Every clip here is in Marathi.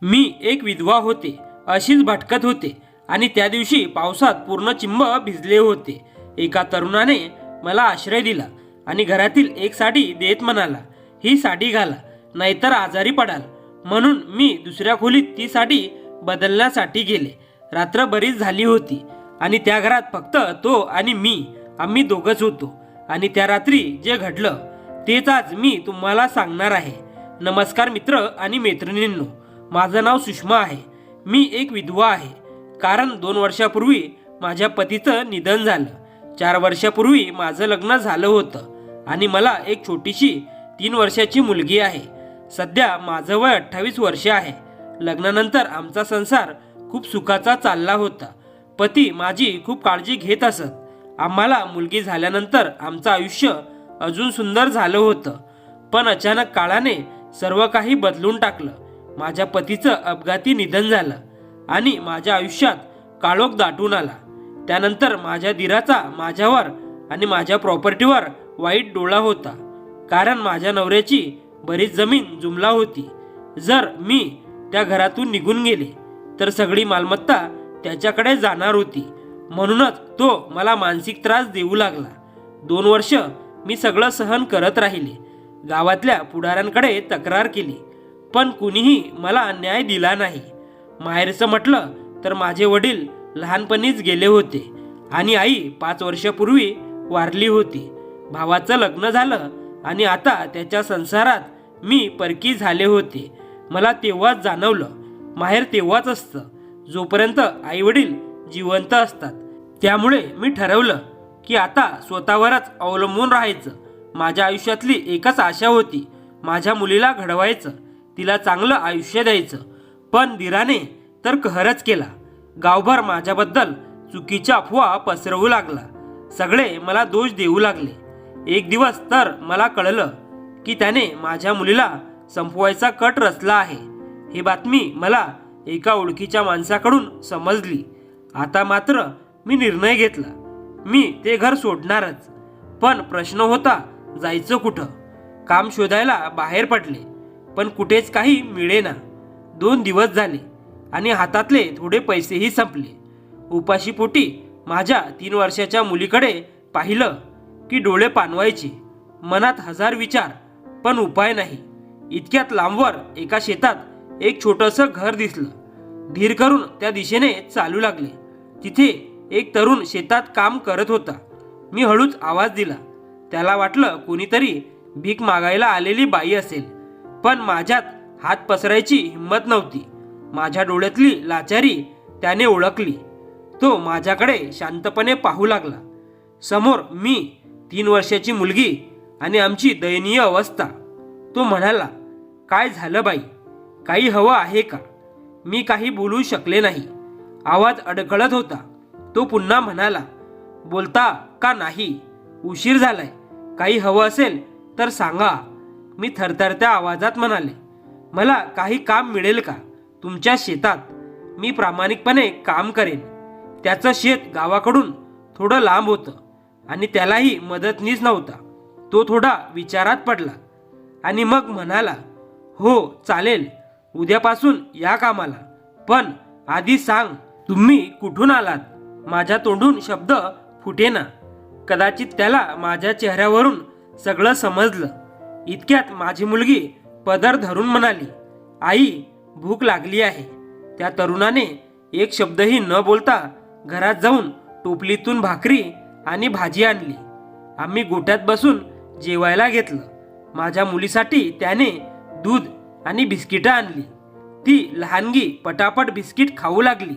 मी एक विधवा होते, अशीच भटकत होते आणि त्या दिवशी पावसात पूर्ण चिंब भिजले होते. एका तरुणाने मला आश्रय दिला आणि घरातील एक साडी देत म्हणाला, ही साडी घाला, नाहीतर आजारी पडाल. म्हणून मी दुसऱ्या खोलीत ती साडी बदलण्यासाठी गेले. रात्र बरीच झाली होती आणि त्या घरात फक्त तो आणि मी, आम्ही दोघंच होतो. आणि त्या रात्री जे घडलं तेच आज मी तुम्हाला सांगणार आहे. नमस्कार मित्र आणि मैत्रिणींनो, माझं नाव सुषमा आहे. मी एक विधवा आहे, कारण 2 वर्षापूर्वी माझ्या पतीचं निधन झालं. 4 वर्षापूर्वी माझं लग्न झालं होतं आणि मला एक छोटीशी 3 वर्षाची मुलगी आहे. सध्या माझं वय 28 वर्ष आहे. लग्नानंतर आमचा संसार खूप सुखाचा चालला होता. पती माझी खूप काळजी घेत असत. आम्हाला मुलगी झाल्यानंतर आमचं आयुष्य अजून सुंदर झालं होतं. पण अचानक काळाने सर्व काही बदलून टाकलं. माझ्या पतीचं अपघाती निधन झालं आणि माझ्या आयुष्यात काळोख दाटून आला. त्यानंतर माझ्या दिराचा माझ्यावर आणि माझ्या प्रॉपर्टीवर वाईट डोळा होता, कारण माझ्या नवऱ्याची बरीच जमीन जुमला होती. जर मी त्या घरातून निघून गेले तर सगळी मालमत्ता त्याच्याकडे जाणार होती. म्हणूनच तो मला मानसिक त्रास देऊ लागला. 2 वर्ष मी सगळं सहन करत राहिले. गावातल्या पुढाऱ्यांकडे तक्रार केली, पण कुणीही मला न्याय दिला नाही. माहेरचं म्हटलं तर माझे वडील लहानपणीच गेले होते आणि आई 5 वर्षापूर्वी वारली होती. भावाचं लग्न झालं आणि आता त्याच्या संसारात मी परकी झाले होते. मला तेव्हाच जाणवलं, माहेर तेव्हाच असतं जोपर्यंत आई वडील जिवंत असतात. त्यामुळे मी ठरवलं की आता स्वतःवरच अवलंबून राहायचं. माझ्या आयुष्यातली एकच आशा होती, माझ्या मुलीला घडवायचं, तिला चांगलं आयुष्य द्यायचं. पण दिराने तर कहरच केला. गावभर माझ्याबद्दल चुकीच्या अफवा पसरवू लागला. सगळे मला दोष देऊ लागले. एक दिवस तर मला कळलं की त्याने माझ्या मुलीला संपवायचा कट रचला आहे. ही बातमी मला एका ओळखीच्या माणसाकडून समजली. आता मात्र मी निर्णय घेतला, मी ते घर सोडणारच. पण प्रश्न होता, जायचं कुठं? काम शोधायला बाहेर पडले, पण कुठेच काही मिळेना. 2 दिवस झाले आणि हातातले थोडे पैसेही संपले. उपाशीपोटी माझ्या 3 वर्षाच्या मुलीकडे पाहिलं की डोळे पाणवायचे. मनात 1000 विचार, पण उपाय नाही. इतक्यात लांबवर एका शेतात एक छोटंसं घर दिसलं. धीर करून त्या दिशेने चालू लागले. तिथे एक तरुण शेतात काम करत होता. मी हळूच आवाज दिला. त्याला वाटलं कोणीतरी भीक मागायला आलेली बाई असेल, पण माझ्यात हात पसरायची हिंमत नव्हती. माझ्या डोळ्यातली लाचारी त्याने ओळखली. तो माझ्याकडे शांतपणे पाहू लागला. समोर मी, 3 वर्षाची मुलगी आणि आमची दयनीय अवस्था. तो म्हणाला, काय झालं बाई, काही हवं आहे का? मी काही बोलू शकले नाही. आवाज अडखळत होता. तो पुन्हा म्हणाला, बोलता का नाही? उशीर झालाय, काही हवं असेल तर सांगा. मी थरथरत्या आवाजात म्हणाले, मला काही काम मिळेल का तुमच्या शेतात? मी प्रामाणिकपणे काम करेन. त्याचं शेत गावाकडून थोडं लांब होतं आणि त्यालाही मदतनीस नव्हता. तो थोडा विचारात पडला आणि मग म्हणाला, हो चालेल, उद्यापासून या कामाला. पण आधी सांग, तुम्ही कुठून आलात? माझ्या तोंडून शब्द फुटेना. कदाचित त्याला माझ्या चेहऱ्यावरून सगळं समजलं. इतक्यात माझी मुलगी पदर धरून म्हणाली, आई, भूक लागली आहे. त्या तरुणाने एक शब्दही न बोलता घरात जाऊन टोपलीतून भाकरी आणि भाजी आणली. आम्ही गोठ्यात बसून जेवायला घेतलं. माझ्या मुलीसाठी त्याने दूध आणि बिस्किटं आणली. ती लहानगी पटापट बिस्किट खाऊ लागली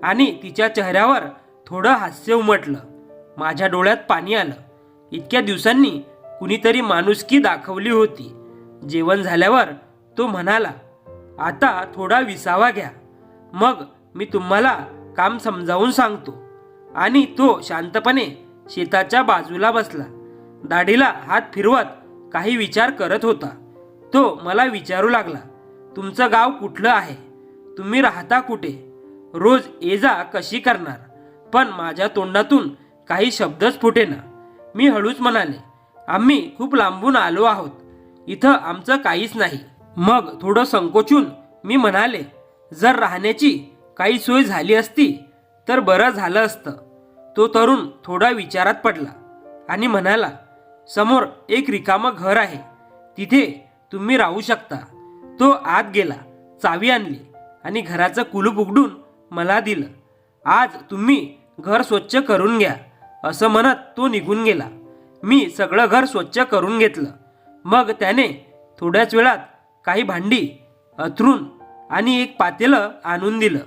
आणि तिच्या चेहऱ्यावर थोडं हास्य उमटलं. माझ्या डोळ्यात पाणी आलं. इतक्या दिवसांनी कुणीतरी माणुसकी दाखवली होती. जेवण झाल्यावर तो म्हणाला, आता थोडा विसावा घ्या, मग मी तुम्हाला काम समजावून सांगतो. आणि तो शांतपणे शेताच्या बाजूला बसला. दाढीला हात फिरवत काही विचार करत होता. तो मला विचारू लागला, तुमचं गाव कुठलं आहे? तुम्ही राहता कुठे? रोज ये जा कशी करणार? पण माझ्या तोंडातून काही शब्दच फुटेना. मी हळूच म्हणाले, आम्ही खूप लांबून आलो आहोत, इथं आमचं काहीच नाही. मग थोडं संकोचून मी म्हणाले, जर राहण्याची काही सोय झाली असती तर बरं झालं असतं. तो तरुण थोडा विचारात पडला आणि म्हणाला, समोर एक रिकामं घर आहे, तिथे तुम्ही राहू शकता. तो आत गेला, चावी आणली आणि घराचं कुलूप उघडून मला दिलं. आज तुम्ही घर स्वच्छ करून घ्या, असं म्हणत तो निघून गेला. मी सगळं घर स्वच्छ करून घेतलं. मग त्याने थोड्याच वेळात काही भांडी, अंथरूण आणि एक पातेलं आणून दिलं.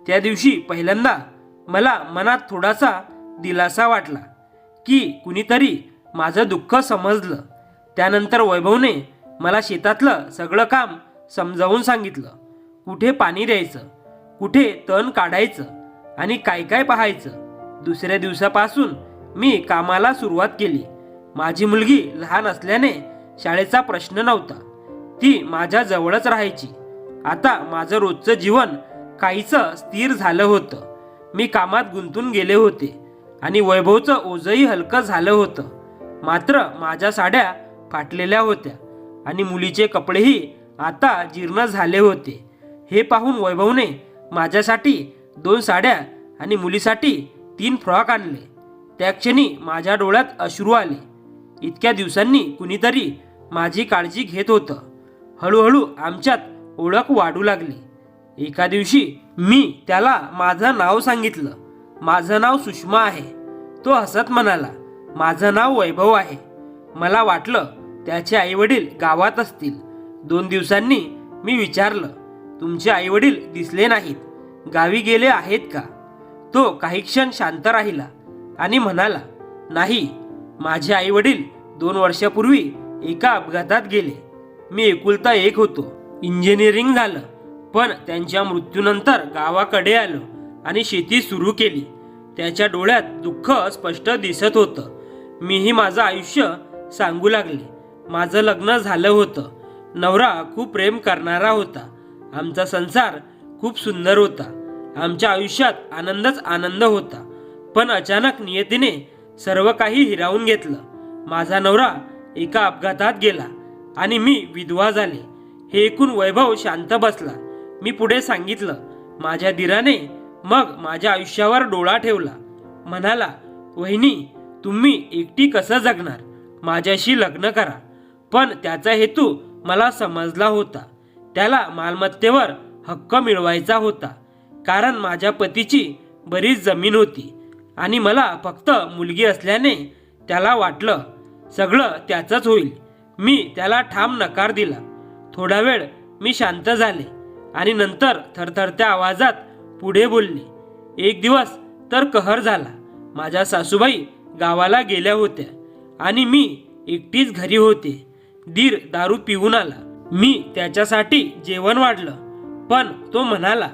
त्या दिवशी पहिल्यांदा मला मनात थोडासा दिलासा वाटला की कुणीतरी माझं दुःख समजलं. त्यानंतर वैभवने मला शेतातलं सगळं काम समजावून सांगितलं. कुठे पाणी द्यायचं, कुठे तण काढायचं आणि काय काय पाहायचं. दुसऱ्या दिवसापासून मी कामाला सुरुवात केली. माझी मुलगी लहान असल्याने शाळेचा प्रश्न नव्हता, ती माझ्या जवळच राहायची. आता माझं रोजचं जीवन काहीसं स्थिर झालं होतं. मी कामात गुंतून गेले होते आणि वैभवचं ओझंही हलकं झालं होतं. मात्र माझ्या साड्या फाटलेल्या होत्या आणि मुलीचे कपडेही आता जीर्ण झाले होते. हे पाहून वैभवने माझ्यासाठी 2 साड्या आणि मुलीसाठी 3 फ्रॉक आणले. त्या क्षणी माझ्या डोळ्यात अश्रू आले. इतक्या दिवसांनी कुणीतरी माझी काळजी घेत होतं. हळूहळू आमच्यात ओळख वाढू लागली. एका दिवशी मी त्याला माझं नाव सांगितलं. माझं नाव सुषमा आहे. तो हसत म्हणाला, माझं नाव वैभव आहे. मला वाटलं त्याचे आईवडील गावात असतील. 2 दिवसांनी मी विचारलं, तुमचे आईवडील दिसले नाहीत, गावी गेले आहेत का? तो काही क्षण शांत राहिला आणि म्हणाला, नाही, माझे आईवडील 2 वर्षापूर्वी एका अपघातात गेले. मी एकुलता एक होतो. इंजिनिअरिंग झालं, पण त्यांच्या मृत्यूनंतर गावाकडे आलो आणि शेती सुरू केली. त्याच्या डोळ्यात दुःख स्पष्ट दिसत होतं. मीही माझं आयुष्य सांगू लागले. माझं लग्न झालं होतं. नवरा खूप प्रेम करणारा होता. आमचा संसार खूप सुंदर होता. आमच्या आयुष्यात आनंदच आनंद होता. पण अचानक नियतीने सर्व काही हिरावून घेतलं. माझा नवरा एका अपघातात गेला आणि मी विधवा झाले. हे ऐकून वैभव शांत बसला. मी पुढे सांगितलं. माझ्या दिराने मग माझ्या आयुष्यावर डोळा ठेवला. म्हणाला, वहिनी, तुम्ही एकटी कसं जगणार? माझ्याशी लग्न करा. पण त्याचा हेतू मला समजला होता. त्याला मालमत्तेवर हक्क मिळवायचा होता. कारण माझ्या पतीची बरीच जमीन होती आणि मला फक्त मुलगी असल्याने त्याला वाटलं सगळं त्याचंच होईल. मी त्याला ठाम नकार दिला. थोडा वेळ मी शांत झाले आणि नंतर थरथरत्या आवाजात पुढे बोलले. एक दिवस तर कहर झाला. माझ्या सासूबाई गावाला गेल्या होत्या आणि मी एकटीच घरी होते. दीर दारू पिऊन आला. मी त्याच्यासाठी जेवण वाढलं, पण तो म्हणाला,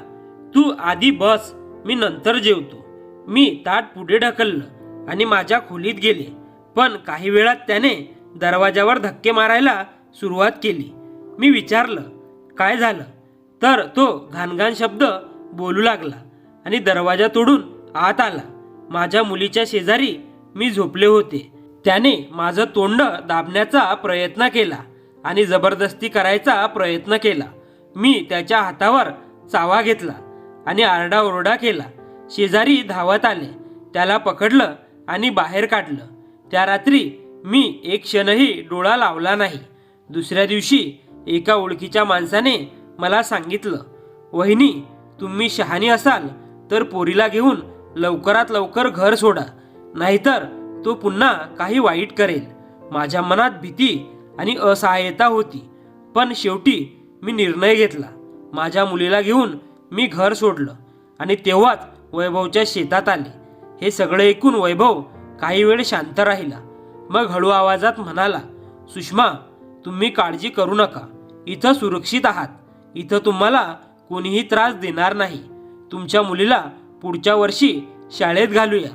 तू आधी बस, मी नंतर जेवतो. मी ताट पुढे ढकललं आणि माझ्या खोलीत गेले. पण काही वेळात त्याने दरवाजावर धक्के मारायला सुरुवात केली. मी विचारलं, काय झालं? तर तो घाणघाण शब्द बोलू लागला आणि दरवाजा तोडून आत आला. माझ्या मुलीच्या शेजारी मी झोपले होते. त्याने माझं तोंड दाबण्याचा प्रयत्न केला आणि जबरदस्ती करायचा प्रयत्न केला. मी त्याच्या हातावर चावा घेतला आणि आरडाओरडा केला. शेजारी धावत आले. त्याला पकडलं आणि बाहेर काढलं. त्या रात्री मी एक क्षणही डोळा लावला नाही. दुसऱ्या दिवशी एका ओळखीच्या माणसाने मला सांगितलं, वहिनी, तुम्ही शहाणी असाल तर पोरीला घेऊन लवकरात लवकर घर सोडा, नाहीतर तो पुन्हा काही वाईट करेल. माझ्या मनात भीती आणि असहाय्यता होती. पण शेवटी मी निर्णय घेतला. माझ्या मुलीला घेऊन मी घर सोडलं आणि तेव्हाच वैभवच्या शेतात आले. हे सगळे ऐकून वैभव काही वेळ शांत राहिला. मग हळू आवाजात म्हणाला, सुषमा, तुम्ही काळजी करू नका. इथं सुरक्षित आहात. इथं तुम्हाला कोणीही त्रास देणार नाही. तुमच्या मुलीला पुढच्या वर्षी शाळेत घालूया.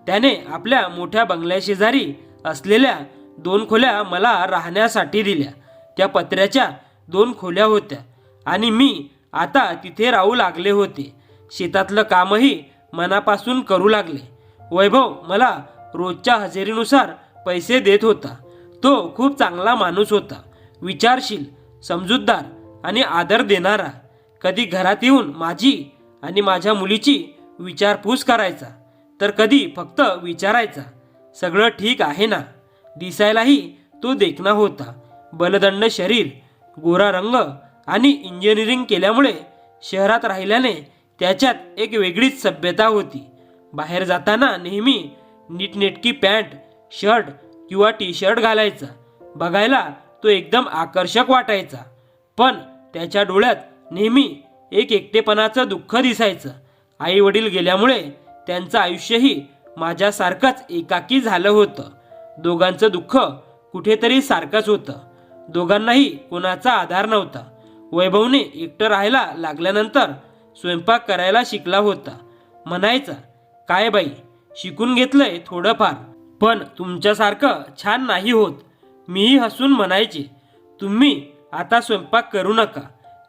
त्याने आपल्या मोठ्या बंगल्याशेजारी असलेल्या 2 खोल्या मला राहण्यासाठी दिल्या. त्या पत्र्याच्या 2 खोल्या होत्या आणि मी आता तिथे राहू लागले होते. शेतातलं कामही मनापासून करू लागले. वैभव मला रोजच्या हजेरीनुसार पैसे देत होता. तो खूप चांगला माणूस होता. विचारशील, समजूतदार आणि आदर देणारा. कधी घरात येऊन माझी आणि माझ्या मुलीची विचारपूस करायचा, तर कधी फक्त विचारायचा, सगळं ठीक आहे ना. दिसायलाही तो देखणा होता. बलदंड शरीर, गोरा रंग आणि इंजिनिअरिंग केल्यामुळे शहरात राहिल्याने त्याच्यात एक वेगळीच सभ्यता होती. बाहेर जाताना नेहमी नीटनेटकी पॅन्ट, शर्ट किंवा टी शर्ट घालायचा. बघायला तो एकदम आकर्षक वाटायचा. पण त्याच्या डोळ्यात नेहमी एक एकटेपणाचं दुःख दिसायचं. आई वडील गेल्यामुळे त्यांचं आयुष्यही माझ्यासारखंच एकाकी झालं होतं. दोघांचं दुःख कुठेतरी सारखंच होतं. दोघांनाही कोणाचा आधार नव्हता. वैभवने एकटं राहायला लागल्यानंतर स्वयंपाक करायला शिकला होता. म्हणायचा, काय बाई, शिकून घेतलंय थोडंफार, पण तुमच्यासारखं छान नाही होत. मीही हसून म्हणायचे, तुम्ही आता स्वयंपाक करू नका,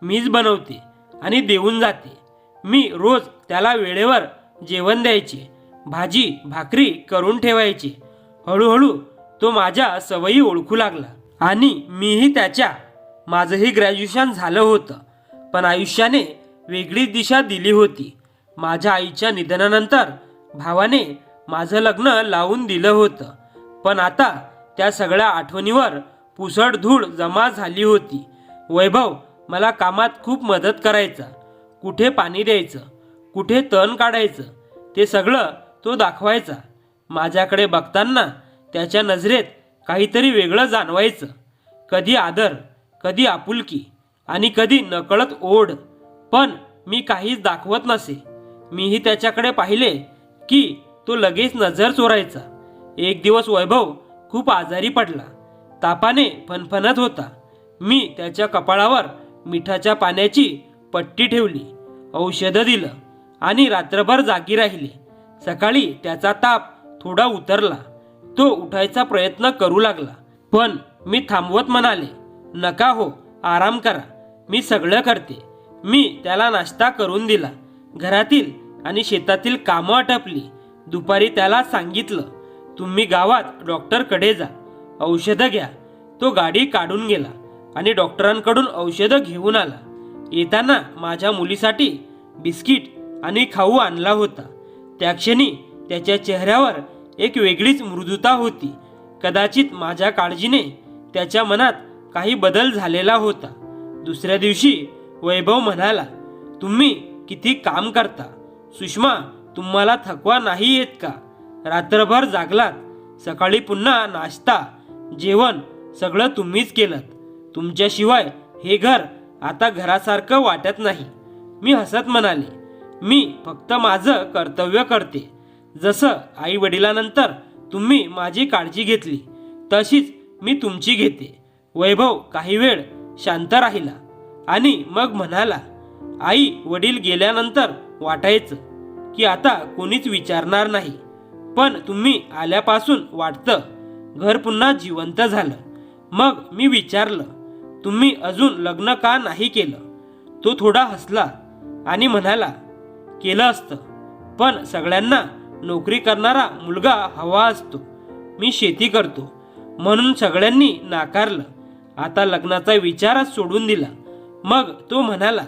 मीच बनवते आणि देऊन जाते. मी रोज त्याला वेळेवर जेवण द्यायचे, भाजी भाकरी करून ठेवायचे. हळूहळू तो माझ्या सवयी ओळखू लागला आणि मीही त्याच्या. माझंही ग्रॅज्युएशन झालं होतं, पण आयुष्याने वेगळीच दिशा दिली होती. माझ्या आईच्या निधनानंतर भावाने माझं लग्न लावून दिलं होतं, पण आता त्या सगळ्या आठवणीवर पुसट धूळ जमा झाली होती. वैभव मला कामात खूप मदत करायचा. कुठे पाणी द्यायचं, कुठे तण काढायचं, ते सगळं तो दाखवायचा. माझ्याकडे बघताना त्याच्या नजरेत काहीतरी वेगळं जाणवायचं. कधी आदर, कधी आपुलकी आणि कधी नकळत ओढ. पण मी काहीच दाखवत नसे. मीही त्याच्याकडे पाहिले की तो लगेच नजर चोरायचा. एक दिवस वैभव खूप आजारी पडला. तापाने फणफणत होता. मी त्याच्या कपाळावर मिठाच्या पाण्याची पट्टी ठेवली, औषधं दिलं आणि रात्रभर जागी राहिले. सकाळी त्याचा ताप थोडा उतरला. तो उठायचा प्रयत्न करू लागला, पण मी थांबवत म्हणाले, नका हो, आराम करा, मी सगळं करते. मी त्याला नाश्ता करून दिला. घरातील आणि शेतातील कामं आटपली. दुपारी त्याला सांगितलं, तुम्ही गावात डॉक्टरकडे जा, औषधं घ्या. तो गाडी काढून गेला आणि डॉक्टरांकडून औषधं घेऊन आला. येताना माझ्या मुलीसाठी बिस्किट आणि खाऊ आणला होता. त्या क्षणी त्याच्या चेहऱ्यावर एक वेगळीच मृदुता होती. कदाचित माझ्या काळजीने त्याच्या मनात काही बदल झालेला होता. दुसऱ्या दिवशी वैभव म्हणाला, तुम्ही किती काम करता सुषमा, तुम्हाला थकवा नाही येत का? रात्रभर जागलात, सकाळी पुन्हा नाश्ता जेवण सगळं तुम्हीच केलं. तुमच्याशिवाय हे घर आता घरासारखं वाटत नाही. मी हसत म्हणाले, मी फक्त माझं कर्तव्य करते. जसं आई वडिलांनंतर तुम्ही माझी काळजी घेतली, तशीच मी तुमची घेते. वैभव काही वेळ शांत राहिला आणि मग म्हणाला, आई वडील गेल्यानंतर वाटायचं की आता कोणीच विचारणार नाही, पण तुम्ही आल्यापासून वाटतं घर पुन्हा जिवंत झालं. मग मी विचारलं, तुम्ही अजून लग्न का नाही केलं? तो थोडा हसला आणि म्हणाला, केलं असतं, पण सगळ्यांना नोकरी करणारा मुलगा हवा असतो. मी शेती करतो म्हणून सगळ्यांनी नाकारलं. आता लग्नाचा विचारच सोडून दिला. मग तो म्हणाला,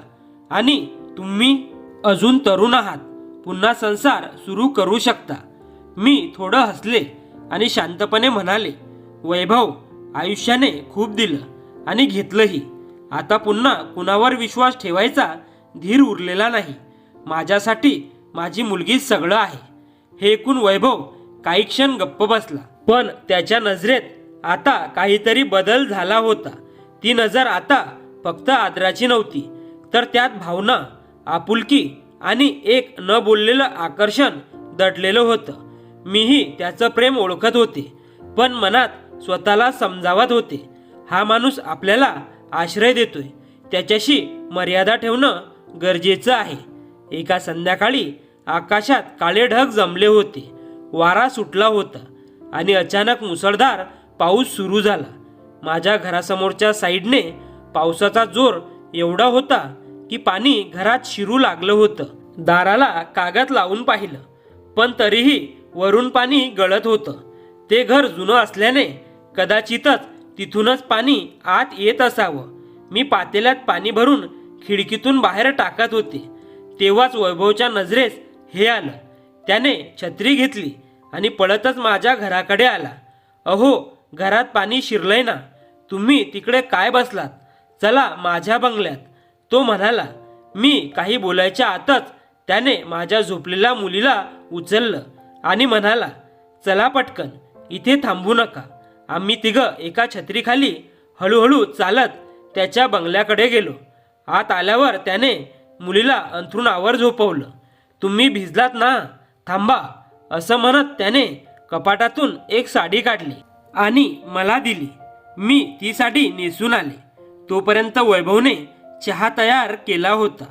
आणि तुम्ही अजून तरुण आहात, पुन्हा संसार सुरू करू शकता. मी थोडं हसले आणि शांतपणे म्हणाले, वैभव, आयुष्याने खूप दिलं आणि घेतलंही. आता पुन्हा कुणावर विश्वास ठेवायचा धीर उरलेला नाही. माझ्यासाठी माझी मुलगीच सगळं आहे. हे ऐकून वैभव काही क्षण गप्प बसला, पण त्याच्या नजरेत आता काहीतरी बदल झाला होता. ती नजर आता फक्त आदराची नव्हती, तर त्यात भावना, आपुलकी आणि एक न बोललेलं आकर्षण दडलेलं होतं. मीही त्याचं प्रेम ओळखत होते, पण मनात स्वतःला समजावत होते, हा माणूस आपल्याला आश्रय देतोय, त्याच्याशी मर्यादा ठेवणं गरजेचं आहे. एका संध्याकाळी आकाशात काळे ढग जमले होते. वारा सुटला होता आणि अचानक मुसळधार पाऊस सुरू झाला. माझ्या घरासमोरच्या साईडने पावसाचा जोर एवढा होता की पाणी घरात शिरू लागलं होतं. दाराला कागद लावून पाहिलं, पण तरीही वरून पाणी गळत होतं. ते घर जुनं असल्याने कदाचितच तिथूनच पाणी आत येत असावं. मी पातेल्यात पाणी भरून खिडकीतून बाहेर टाकत होते तेव्हाच वैभवच्या नजरेस हे आलं. त्याने छत्री घेतली आणि पळतच माझ्या घराकडे आला. अहो, घरात पाणी शिरलंय ना, तुम्ही तिकडे काय बसलात, चला माझ्या बंगल्यात, तो म्हणाला. मी काही बोलायच्या आतच त्याने माझ्या झोपलेल्या मुलीला उचललं आणि म्हणाला, चला पटकन, इथे थांबू नका. आम्ही तिघं एका छत्रीखाली हळूहळू चालत त्याच्या बंगल्याकडे गेलो. आत आल्यावर त्याने मुलीला अंथरुणावर झोपवलं. तुम्ही भिजलात ना, थांबा, असं म्हणत त्याने कपाटातून एक साडी काढली आणि मला दिली. मी ती साडी नेसून आले. तोपर्यंत वैभवने चहा तयार केला होता.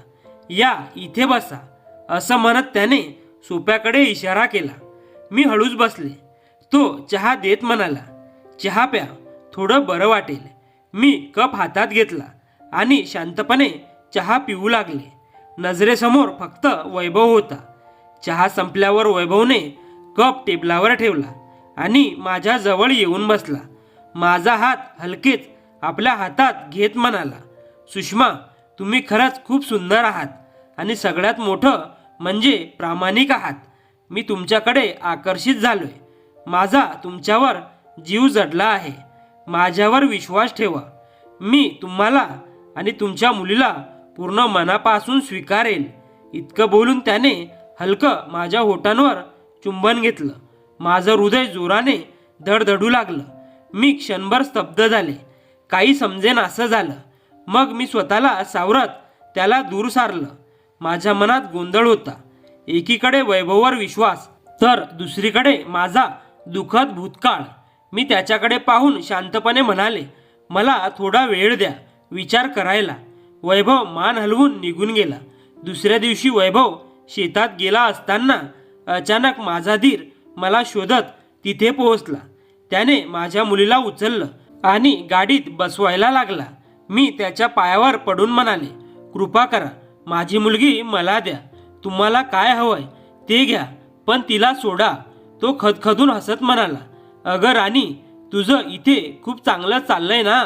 या इथे बसा, असं म्हणत त्याने सोप्याकडे इशारा केला. मी हळूच बसले. तो चहा देत म्हणाला, चहा प्या, थोडं बरं वाटेल. मी कप हातात घेतला आणि शांतपणे चहा पिऊ लागले. नजरेसमोर फक्त वैभव होता. चहा संपल्यावर वैभवने कप टेबलावर ठेवला आणि माझ्या जवळ येऊन बसला. माझा हात हलकेच आपल्या हातात घेत म्हणाला, सुषमा, तुम्ही खरंच खूप सुंदर आहात आणि सगळ्यात मोठं म्हणजे प्रामाणिक आहात. मी तुमच्याकडे आकर्षित झालोय. माझा तुमच्यावर जीव जडला आहे. माझ्यावर विश्वास ठेवा. मी तुम्हाला आणि तुमच्या मुलीला पूर्ण मनापासून स्वीकारेल. इतकं बोलून त्याने हलकं माझ्या होटांवर चुंबन घेतलं. माझं हृदय जोराने धडधडू लागलं. मी क्षणभर स्तब्ध झाले. काही समजेन असं झालं. मग मी स्वतःला सावरत त्याला दूर सारलं. माझ्या मनात गोंधळ होता. एकीकडे वैभववर विश्वास, तर दुसरीकडे माझा दुःखद भूतकाळ. मी त्याच्याकडे पाहून शांतपणे म्हणाले, मला थोडा वेळ द्या विचार करायला. वैभव मान हलवून निघून गेला. दुसऱ्या दिवशी वैभव शेतात गेला असताना अचानक माझा धीर मला शोधत तिथे पोहोचला. त्याने माझ्या मुलीला उचललं आणि गाडीत बसवायला लागला. मी त्याच्या पायावर पडून म्हणाले, कृपा करा, माझी मुलगी मला द्या. तुम्हाला काय हवंय ते घ्या, पण तिला सोडा. तो खदखदून हसत म्हणाला, अगं राणी, तुझं इथे खूप चांगलं चाललंय ना.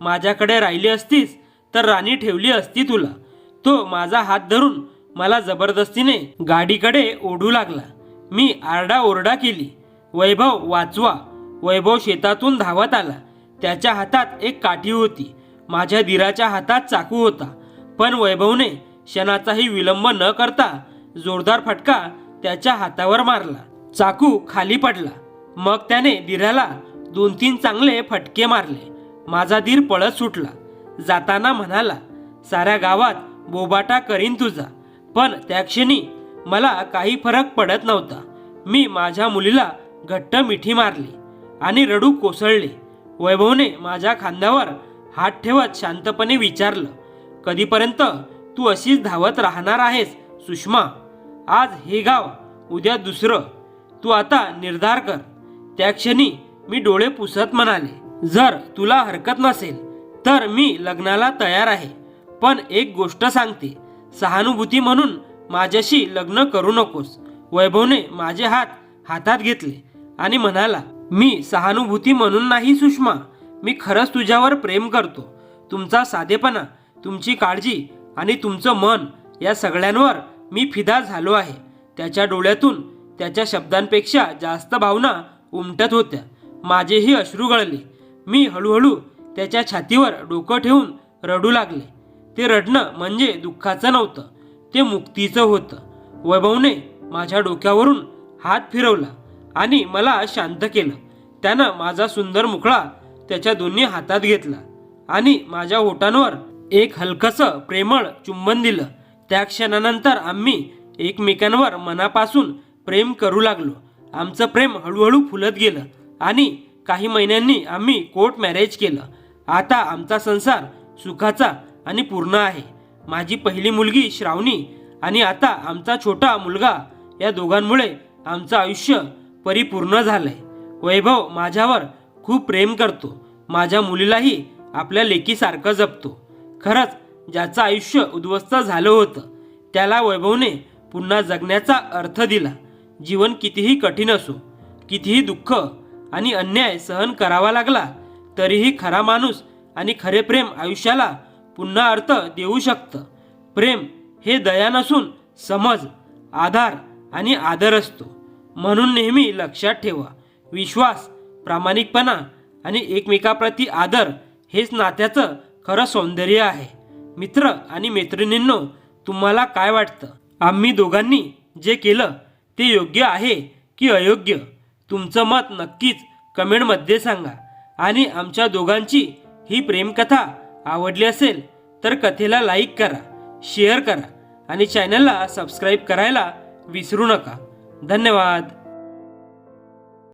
माझ्याकडे राहिली असतीस तर राणी ठेवली असती तुला. तो माझा हात धरून मला जबरदस्तीने गाडीकडे ओढू लागला. मी आरडाओरडा केली, वैभव वाचवा. वैभव शेतातून धावत आला. त्याच्या हातात एक काठी होती. माझ्या धीराच्या हातात चाकू होता. पण वैभवने क्षणाचाही विलंब न करता जोरदार फटका त्याच्या हातावर मारला. चाकू खाली पडला. मग त्याने धीराला 2-3 चांगले फटके मारले. माझा धीर पळत सुटला. जाताना म्हणाला, साऱ्या गावात बोबाटा करीन तुझा. पण त्या क्षणी मला काही फरक पडत नव्हता. मी माझ्या मुलीला घट्ट मिठी मारली आणि रडू कोसळले. वैभवने माझ्या खांद्यावर हात ठेवत शांतपणे विचारलं, कधीपर्यंत तू अशीच धावत राहणार आहेस सुषमा? आज हे गाव, उद्या दुसरं. तू आता निर्धार कर. त्या क्षणी मी डोळे पुसत म्हणाले, जर तुला हरकत नसेल तर मी लग्नाला तयार आहे. पण एक गोष्ट सांगते, सहानुभूती म्हणून माझ्याशी लग्न करू नकोस. वैभवने माझे हात हातात घेतले आणि म्हणाला, मी सहानुभूती म्हणून नाही सुषमा, मी खरंच तुझ्यावर प्रेम करतो. तुमचा साधेपणा, तुमची काळजी आणि तुमचं मन या सगळ्यांवर मी फिदा झालो आहे. त्याच्या डोळ्यातून त्याच्या शब्दांपेक्षा जास्त भावना उमटत होत्या. माझेही अश्रू गळले. मी हळूहळू त्याच्या छातीवर डोकं ठेवून रडू लागले. ते रडणं म्हणजे दुःखाचं नव्हतं, ते मुक्तीचं होतं. वैभवने माझ्या डोक्यावरून हात फिरवला आणि मला शांत केलं. त्यानं माझा सुंदर मुखडा त्याच्या दोन्ही हातात घेतला आणि माझ्या ओठांवर एक हलकसं प्रेमळ चुंबन दिलं. त्या क्षणानंतर आम्ही एकमेकांवर मनापासून प्रेम करू लागलो. आमचं प्रेम हळूहळू फुलत गेलं आणि काही महिन्यांनी आम्ही कोर्ट मॅरेज केलं. आता आमचा संसार सुखाचा आणि पूर्ण आहे. माझी पहिली मुलगी श्रावणी आणि आता आमचा छोटा मुलगा, या दोघांमुळे आमचं आयुष्य परिपूर्ण झालंय. वैभव माझ्यावर खूप प्रेम करतो. माझ्या मुलीलाही आपल्या लेकीसारखं जपतो. खरंच ज्याचं आयुष्य उद्ध्वस्त झालं होतं त्याला वैभवने पुन्हा जगण्याचा अर्थ दिला. जीवन कितीही कठीण असो, कितीही दुःख आणि अन्याय सहन करावा लागला, तरीही खरा माणूस आणि खरे प्रेम आयुष्याला पुन्हा अर्थ देऊ शकतं. प्रेम हे दया नसून समज, आधार आणि आदर असतो. म्हणून नेहमी लक्षात ठेवा, विश्वास, प्रामाणिकपणा आणि एकमेकाप्रती आदर हेच नात्याचं खरं सौंदर्य आहे. मित्र आणि मैत्रिणींनो, तुम्हाला काय वाटतं? आम्ही दोघांनी जे केलं ते योग्य आहे की अयोग्य? तुमचं मत नक्कीच कमेंटमध्ये सांगा. आणि आमच्या दोघांची ही प्रेमकथा आवडली असेल तर कथेला लाईक करा, शेअर करा आणि चॅनलला सबस्क्राईब करायला विसरू नका. धन्यवाद.